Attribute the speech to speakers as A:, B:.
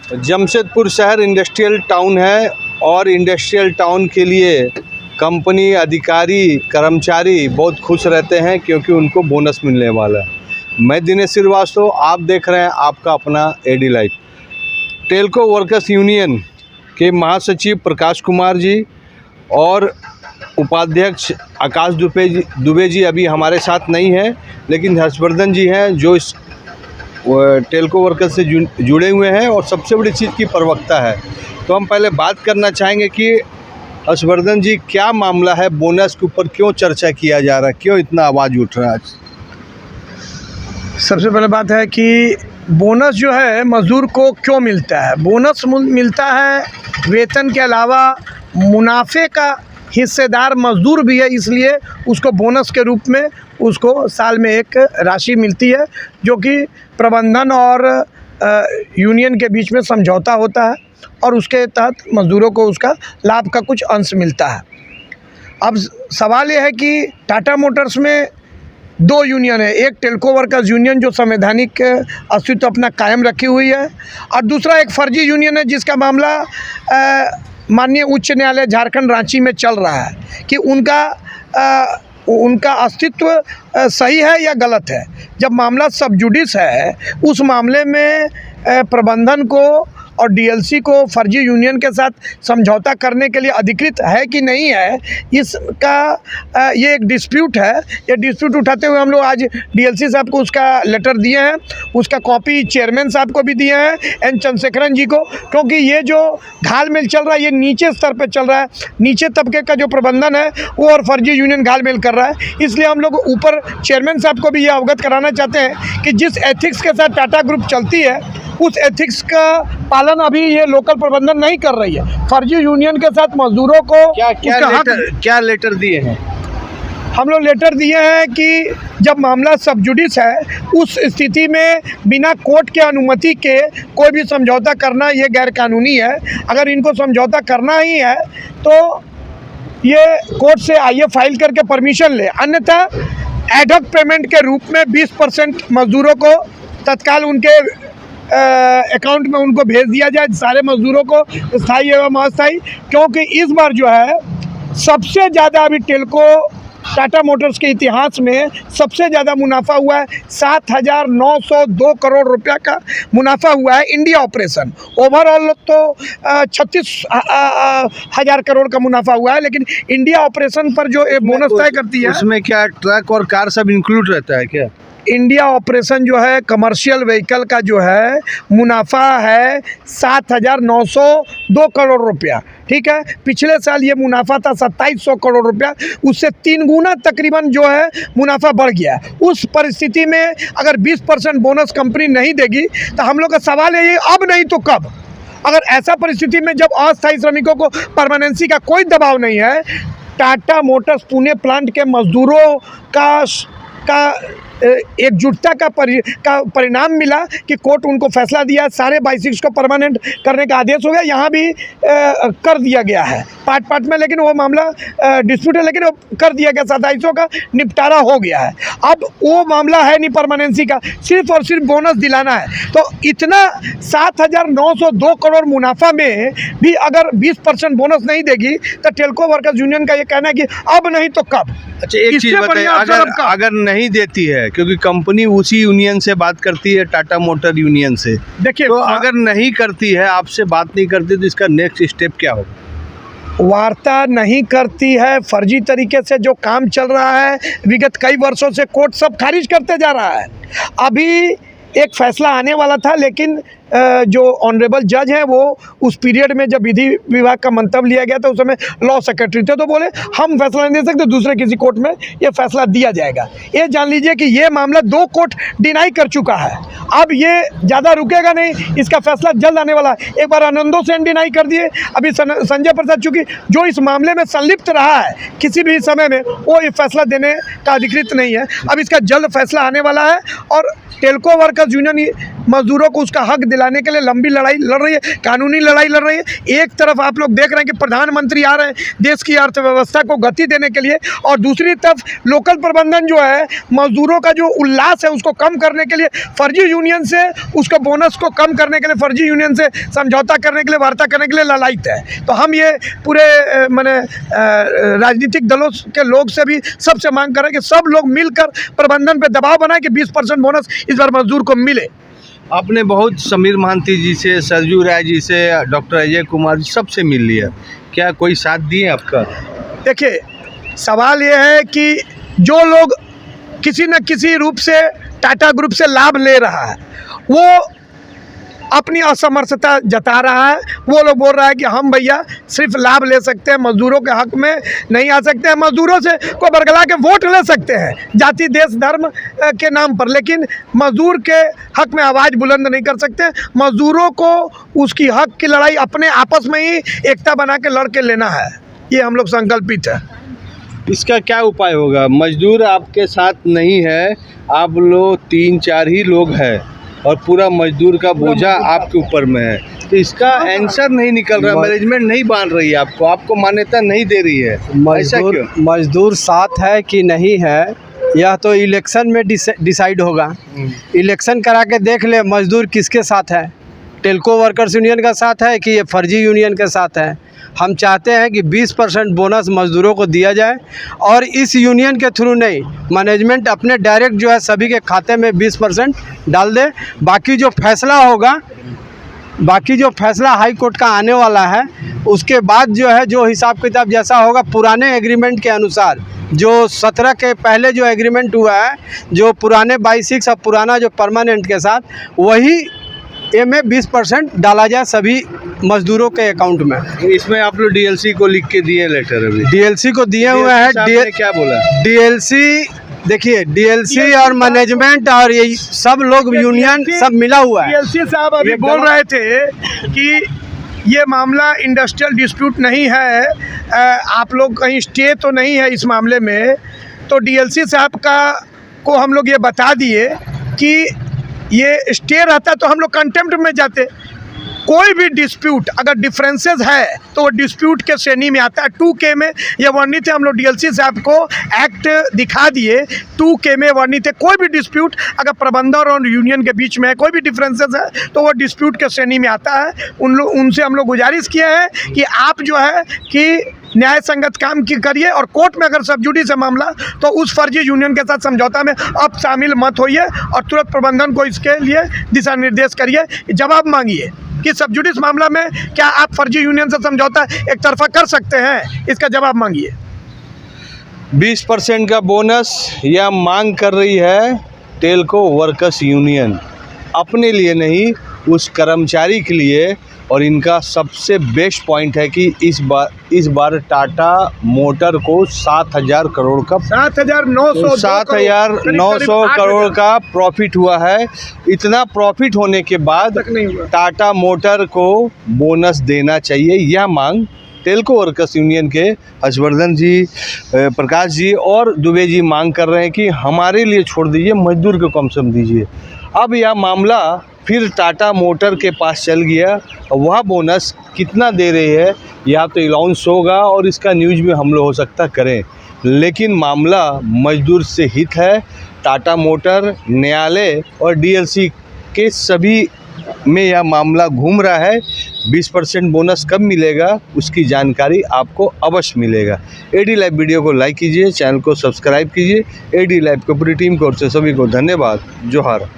A: जमशेदपुर शहर industrial town है और इंडस्ट्रियल टाउन के लिए कंपनी, अधिकारी, कर्मचारी बहुत खुश रहते हैं क्योंकि उनको बोनस मिलने वाला है। मैं दिनेश श्रीवास्तव, आप देख रहे हैं आपका अपना एडी लाइव। टेल्को वर्कर्स यूनियन के महासचिव प्रकाश कुमार जी और उपाध्यक्ष आकाश दुबे जी अभी हमारे साथ नहीं हैं, लेकिन हर्षवर्धन जी हैं जो इस टेल्को वर्कर्स से जुड़े हुए हैं और सबसे बड़ी चीज़ की प्रवक्ता है। तो हम पहले बात करना चाहेंगे कि हर्षवर्धन जी, क्या मामला है? बोनस के ऊपर क्यों चर्चा किया जा रहा है, क्यों इतना आवाज़ उठ रहा है?
B: सबसे पहले बात है कि बोनस जो है मज़दूर को क्यों मिलता है। बोनस मिलता है वेतन के अलावा मुनाफे का हिस्सेदार मज़दूर भी है, इसलिए उसको बोनस के रूप में उसको साल में एक राशि मिलती है, जो कि प्रबंधन और यूनियन के बीच में समझौता होता है और उसके तहत मज़दूरों को उसका लाभ का कुछ अंश मिलता है। अब सवाल यह है कि टाटा मोटर्स में दो यूनियन है, एक टेल्को वर्कर्स यूनियन जो संवैधानिक अस्तित्व अपना कायम रखी हुई है, और दूसरा एक फर्जी यूनियन है जिसका मामला माननीय उच्च न्यायालय झारखंड रांची में चल रहा है कि उनका अस्तित्व सही है या गलत है। जब मामला सब जुडिस है, उस मामले में प्रबंधन को और डीएलसी को फर्जी यूनियन के साथ समझौता करने के लिए अधिकृत है कि नहीं है, इसका ये एक डिस्प्यूट है। ये डिस्प्यूट उठाते हुए हम लोग आज डीएलसी साहब को उसका लेटर दिए हैं, उसका कॉपी चेयरमैन साहब को भी दिए हैं, एन चंद्रशेखरन जी को, क्योंकि ये जो घालमेल चल रहा है ये नीचे स्तर पे चल रहा है। नीचे तबके का जो प्रबंधन है वो और फर्जी यूनियन घालमेल कर रहा है। इसलिए हम लोग ऊपर चेयरमैन साहब को भी ये अवगत कराना चाहते हैं कि जिस एथिक्स के साथ टाटा ग्रुप चलती है, उस एथिक्स का पालन अभी ये लोकल प्रबंधन नहीं कर रही है। फर्जी यूनियन के साथ मजदूरों को
A: क्या लेटर दिए हैं?
B: हम लोग लेटर दिए हैं कि जब मामला सब जुडिस है, उस स्थिति में बिना कोर्ट के अनुमति के कोई भी समझौता करना ये गैर कानूनी है। अगर इनको समझौता करना ही है तो ये कोर्ट से आइए फाइल करके परमिशन ले, अन्यथा एडहॉक पेमेंट के रूप में 20% मजदूरों को तत्काल उनके अकाउंट में उनको भेज दिया जाए, सारे मजदूरों को, स्थायी एवं अस्थायी। क्योंकि इस बार जो है सबसे ज़्यादा अभी टेल्को टाटा मोटर्स के इतिहास में सबसे ज़्यादा मुनाफा हुआ है। 7,902 करोड़ रुपया का मुनाफा हुआ है इंडिया ऑपरेशन। ओवरऑल तो 36,000 करोड़ का मुनाफा हुआ है, लेकिन इंडिया ऑपरेशन पर जो बोनस तय करती है,
A: उसमें क्या ट्रक और कार सब इंक्लूड रहता है क्या?
B: इंडिया ऑपरेशन जो है कमर्शियल व्हीकल का जो है मुनाफा है 7,902 करोड़ रुपया। ठीक है, पिछले साल ये मुनाफा था 2,700 करोड़ रुपया, उससे 3 गुना तकरीबन जो है मुनाफा बढ़ गया। उस परिस्थिति में अगर 20% बोनस कंपनी नहीं देगी तो हम लोग का सवाल है ये अब नहीं तो कब। अगर ऐसा परिस्थिति में जब अस्थायी श्रमिकों को परमानेंसी का कोई दबाव नहीं है, टाटा मोटर्स पुणे प्लांट के मजदूरों का एकजुटता का परिणाम मिला कि कोर्ट उनको फैसला दिया, सारे 22 को परमानेंट करने का आदेश हो गया। यहाँ भी कर दिया गया है पार्ट में, लेकिन वो मामला डिस्प्यूट है, लेकिन वो कर दिया गया, 2700 का निपटारा हो गया है। अब वो मामला है नहीं परमानेंसी का, सिर्फ और सिर्फ बोनस दिलाना है। तो इतना 7,902 करोड़ मुनाफा में भी अगर 20% बोनस नहीं देगी तो टेल्को वर्कर्स यूनियन का ये कहना है कि अब नहीं तो कब।
A: अच्छा, एक चीज़ बताइए, अगर नहीं देती है, क्योंकि कंपनी उसी यूनियन से बात करती है, टाटा मोटर यूनियन से, देखिए, तो अगर नहीं करती है, आपसे बात नहीं करती, तो इसका नेक्स्ट स्टेप क्या होगा?
B: वार्ता नहीं करती है, फर्जी तरीके से जो काम चल रहा है विगत कई वर्षों से कोर्ट सब खारिज करते जा रहा है। अभी एक फैसला आने वाला था, लेकिन जो ऑनरेबल जज हैं वो उस पीरियड में जब विधि विभाग का मंतव्य लिया गया था, उस समय लॉ सेक्रेटरी थे, तो बोले हम फैसला नहीं दे सकते, दूसरे किसी कोर्ट में ये फैसला दिया जाएगा। ये जान लीजिए कि ये मामला 2 कोर्ट डिनाई कर चुका है। अब ये ज़्यादा रुकेगा नहीं, इसका फैसला जल्द आने वाला है। एक बार आनंदो सेन डिनाई कर दिए, अभी संजय प्रसाद, चूँकि जो इस मामले में संलिप्त रहा है किसी भी समय में, वो ये फैसला देने का अधिकृत नहीं है। अब इसका जल्द फैसला आने वाला है और टेल्को वर्कर्स यूनियन मजदूरों को उसका हक दिलाने के लिए लंबी लड़ाई लड़ रही है, कानूनी लड़ाई लड़ रही है। एक तरफ आप लोग देख रहे हैं कि प्रधानमंत्री आ रहे हैं देश की अर्थव्यवस्था को गति देने के लिए, और दूसरी तरफ लोकल प्रबंधन जो है मजदूरों का जो उल्लास है उसको कम करने के लिए फर्जी यूनियन से, उसको बोनस को कम करने के लिए फर्जी यूनियन से समझौता करने के लिए, वार्ता करने के लिए ललायित है। तो हम ये पूरे माने राजनीतिक दलों के लोग से भी सबसे मांग करें कि सब लोग मिलकर प्रबंधन पे दबाव बनाएं कि 20% बोनस इस बार मजदूर को मिले।
A: आपने बहुत समीर महांती जी से, सरजू राय जी से, डॉक्टर अजय कुमार जी सबसे मिल लिया, क्या कोई साथ दिए आपका?
B: देखिए, सवाल ये है कि जो लोग किसी न किसी रूप से टाटा ग्रुप से लाभ ले रहा है वो अपनी असमर्थता जता रहा है। वो लोग बोल रहा है कि हम भैया सिर्फ लाभ ले सकते हैं, मजदूरों के हक में नहीं आ सकते हैं, मजदूरों से को बरगला के वोट ले सकते हैं जाति देश धर्म के नाम पर, लेकिन मजदूर के हक में आवाज़ बुलंद नहीं कर सकते। मजदूरों को उसकी हक की लड़ाई अपने आपस में ही एकता बना के लड़ के लेना है, ये हम लोग संकल्पित है।
A: इसका क्या उपाय होगा? मजदूर आपके साथ नहीं है, आप लोग 3-4 ही लोग हैं और पूरा मजदूर का बोझा आपके ऊपर में है, तो इसका आंसर नहीं निकल रहा, मैनेजमेंट नहीं मान रही है आपको मान्यता नहीं दे रही है। ऐसा क्यों?
C: मजदूर साथ है कि नहीं है यह तो इलेक्शन में डिसाइड होगा। इलेक्शन करा के देख ले मजदूर किसके साथ है, टेल्को वर्कर्स यूनियन का साथ है कि ये फर्जी यूनियन के साथ है। हम चाहते हैं कि 20% बोनस मजदूरों को दिया जाए और इस यूनियन के थ्रू नहीं, मैनेजमेंट अपने डायरेक्ट जो है सभी के खाते में 20% डाल दे। बाकी जो फैसला हाई कोर्ट का आने वाला है उसके बाद जो है जो हिसाब किताब जैसा होगा पुराने एग्रीमेंट के अनुसार, जो 17 के पहले जो एग्रीमेंट हुआ है, जो पुराने 22 और पुराना जो परमानेंट के साथ, वही में 20% डाला जाए सभी मजदूरों के अकाउंट में।
A: इसमें आप लोग डीएलसी को लिख के दिए लेटर? अभी
C: डीएलसी को दिए हुए हैं।
A: क्या बोला? डीएलसी
C: देखिए, डीएलसी और मैनेजमेंट और ये सब लोग यूनियन सब मिला हुआ है।
B: डीएलसी साहब अभी बोल रहे थे कि ये मामला इंडस्ट्रियल डिस्प्यूट नहीं है, आप लोग कहीं स्टे तो नहीं है इस मामले में। तो डीएलसी साहब को हम लोग ये बता दिए कि ये स्टे रहता तो हम लोग कंटेम्प्ट में जाते। कोई भी डिस्प्यूट अगर डिफरेंसेस है तो वो डिस्प्यूट के श्रेणी में आता है। 2K में ये वर्णित है, हम लोग डीएलसी साहब को एक्ट दिखा दिए, 2K में वर्णित है। कोई भी डिस्प्यूट अगर प्रबंधन और यूनियन के बीच में है, कोई भी डिफरेंसेस है तो वो डिस्प्यूट के श्रेणी में आता है। उनसे हम लोग गुजारिश किए हैं कि आप जो है कि न्याय संगत काम की करिए, और कोर्ट में अगर सब जुडिस है मामला तो उस फर्जी यूनियन के साथ समझौता में अब शामिल मत होइए और तुरंत प्रबंधन को इसके लिए दिशा निर्देश करिए। जवाब मांगिए कि सब जुडिस मामला में क्या आप फर्जी यूनियन से समझौता एक तरफा कर सकते हैं, इसका जवाब मांगिए।
A: 20% का बोनस यह मांग कर रही है टेल्को वर्कर्स यूनियन, अपने लिए नहीं, उस कर्मचारी के लिए। और इनका सबसे बेस्ट पॉइंट है कि इस बार टाटा मोटर को 7,000 करोड़ का 7,900 करोड़ का प्रॉफिट हुआ है। इतना प्रॉफिट होने के बाद टाटा मोटर को बोनस देना चाहिए, यह मांग टेल्को वर्कर्स यूनियन के हर्षवर्धन जी, प्रकाश जी और दुबे जी मांग कर रहे हैं कि हमारे लिए छोड़ दीजिए, मजदूर को कम से कम दीजिए। अब यह मामला फिर टाटा मोटर के पास चल गया, वह बोनस कितना दे रही है या तो अनाउंस होगा और इसका न्यूज़ भी हम लोग हो सकता करें, लेकिन मामला मजदूर से हित है। टाटा मोटर, न्यायालय और डीएलसी के सभी में यह मामला घूम रहा है। 20% बोनस कब मिलेगा उसकी जानकारी आपको अवश्य मिलेगा। एडी लाइव वीडियो को लाइक कीजिए, चैनल को सब्सक्राइब कीजिए। एडी लाइव की पूरी टीम की ओर से सभी को धन्यवाद। जोहार।